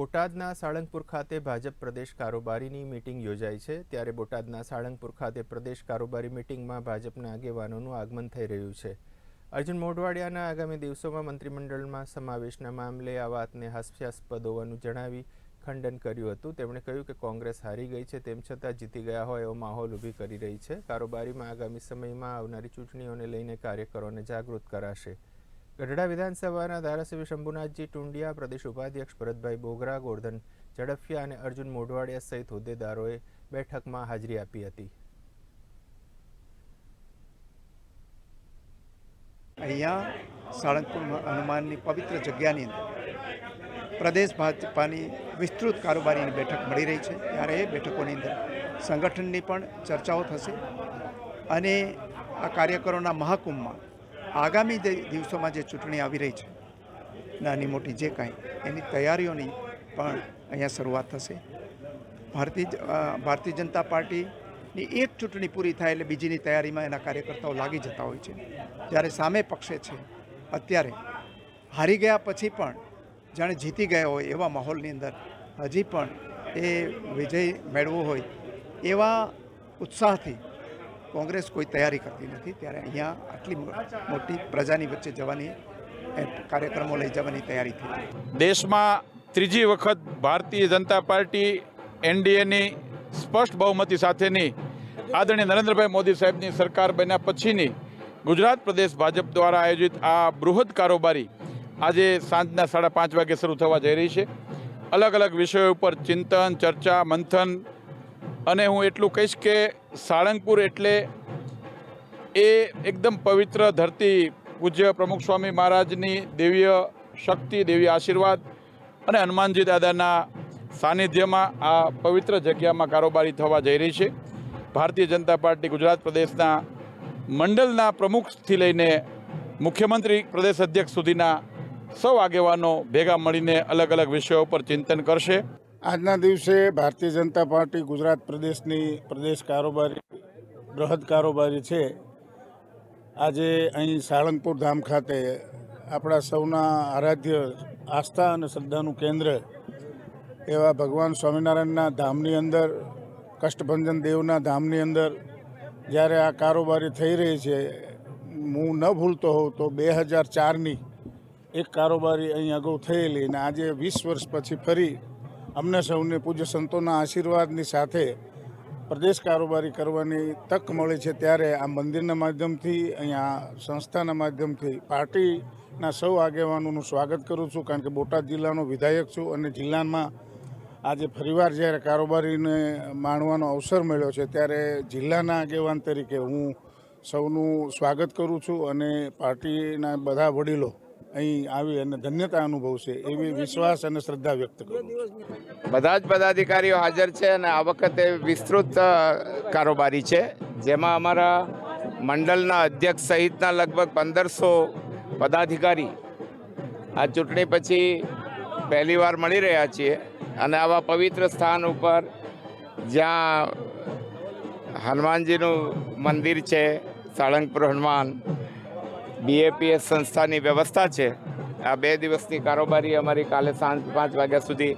બોટાદના સાળંગપુર ખાતે ભાજપ પ્રદેશ કારોબારીની મીટિંગ યોજાઈ છે। ત્યારે બોટાદના સાળંગપુર ખાતે પ્રદેશ કારોબારી મીટિંગમાં ભાજપના આગેવાનોનું આગમન થઈ રહ્યું છે। અર્જુન મોઢવાડિયાના આગામી દિવસોમાં મંત્રીમંડળમાં સમાવેશના મામલે આ વાતને હાસ્યાસ્પદ હોવાનું જણાવી ખંડન કર્યું હતું। તેમણે કહ્યું કે કોંગ્રેસ હારી ગઈ છે, તેમ છતાં જીતી ગયા હોય એવો માહોલ ઊભી કરી રહી છે। કારોબારીમાં આગામી સમયમાં આવનારી ચૂંટણીઓને લઈને કાર્યકરોને જાગૃત કરાશે। ગઢડા વિધાનસભાના ધારાસભ્ય શંભુનાથજી ટુંડિયા, પ્રદેશ ઉપાધ્યક્ષ ભરતભાઈ બોગરા, ગોરધન ઝડફિયા અને અર્જુન મોઢવાડિયા સહિત હોદ્દેદારોએ બેઠકમાં હાજરી આપી હતી। અહીંયા સાળંગપુર હનુમાનની પવિત્ર જગ્યાની અંદર પ્રદેશ ભાજપાની વિસ્તૃત કારોબારીની બેઠક મળી રહી છે। ત્યારે એ બેઠકોની અંદર સંગઠનની પણ ચર્ચાઓ થશે અને આ કાર્યકરોના મહાકુંભમાં આગામી દિવસોમાં જે ચૂંટણી આવી રહી છે, નાની મોટી જે કાંઈ એની તૈયારીઓની પણ અહીંયા શરૂઆત થશે। ભારતીય જનતા પાર્ટીની એક ચૂંટણી પૂરી થાય એટલે બીજીની તૈયારીમાં એના કાર્યકર્તાઓ લાગી જતા હોય છે। જ્યારે સામે પક્ષે છે અત્યારે હારી ગયા પછી પણ જાણે જીતી ગયા હોય એવા માહોલની અંદર હજી પણ એ વિજય મેળવવો હોય એવા ઉત્સાહથી કોંગ્રેસ કોઈ તૈયારી કરતી નથી। ત્યારે અહીંયા આટલી મોટી પ્રજાની વચ્ચે જવાની કાર્યક્રમો લઈ જવાની તૈયારી થઈ। દેશમાં ત્રીજી વખત ભારતીય જનતા પાર્ટી એનડીએની સ્પષ્ટ બહુમતી સાથેની આદરણીય નરેન્દ્રભાઈ મોદી સાહેબની સરકાર બન્યા પછીની ગુજરાત પ્રદેશ ભાજપ દ્વારા આયોજિત આ બૃહદ કારોબારી આજે સાંજના 5:30 વાગે શરૂ થવા જઈ રહી છે। અલગ અલગ વિષયો ઉપર ચિંતન, ચર્ચા, મંથન અને હું એટલું કહીશ કે સાળંગપુર એટલે એ એકદમ પવિત્ર ધરતી, પૂજ્ય પ્રમુખ સ્વામી મહારાજની દિવ્ય શક્તિ, દિવ્ય આશીર્વાદ અને હનુમાનજી દાદાના સાનિધ્યમાં આ પવિત્ર જગ્યામાં કારોબારી થવા જઈ રહી છે। ભારતીય જનતા પાર્ટી ગુજરાત પ્રદેશના મંડળના પ્રમુખથી લઈને મુખ્યમંત્રી, પ્રદેશ અધ્યક્ષ સુધીના સૌ આગેવાનો ભેગા મળીને અલગ અલગ વિષયો પર ચિંતન કરશે। આજના દિવસે ભારતીય જનતા પાર્ટી ગુજરાત પ્રદેશની પ્રદેશ કારોબારી બૃહદ કારોબારી છે। આજે અહીં સાળંગપુર ધામ ખાતે આપણા સૌના આરાધ્ય આસ્થા અને શ્રદ્ધાનું કેન્દ્ર એવા ભગવાન સ્વામિનારાયણના ધામની અંદર, કષ્ટભંજન દેવના ધામની અંદર જ્યારે આ કારોબારી થઈ રહી છે, હું ન ભૂલતો હોઉં તો 2004ની એક કારોબારી અહીં અગાઉ થયેલી અને આજે 20 વર્ષ પછી ફરી અમને સૌને પૂજ્ય સંતોના આશીર્વાદની સાથે પ્રદેશ કારોબારી કરવાની તક મળી છે। ત્યારે આ મંદિરના માધ્યમથી, અહીંયા સંસ્થાના માધ્યમથી પાર્ટીના સૌ આગેવાનોનું સ્વાગત કરું છું, કારણ કે બોટાદ જિલ્લાનો વિધાયક છું અને જિલ્લામાં આજે ફરીવાર જ્યારે કારોબારીને માણવાનો અવસર મળ્યો છે ત્યારે જિલ્લાના આગેવાન તરીકે હું સૌનું સ્વાગત કરું છું અને પાર્ટીના બધા વડીલો અહીં આવી અને ધન્યતા અનુભવશે એવી વિશ્વાસ અને શ્રદ્ધા વ્યક્ત કરું છું। બધા જ પદાધિકારીઓ હાજર છે અને આ વખતે વિસ્તૃત કારોબારી છે, જેમાં અમારા મંડળના અધ્યક્ષ સહિતના લગભગ 1500 પદાધિકારી આ ચૂંટણી પછી પહેલીવાર મળી રહ્યા છીએ અને આવા પવિત્ર સ્થાન ઉપર જ્યાં હનુમાનજીનું મંદિર છે, સાળંગપુર હનુમાન, BAPS સંસ્થાની વ્યવસ્થા છે। આ 2 દિવસની કારોબારી અમારી કાલે સાંજ 5 વાગ્યા સુધી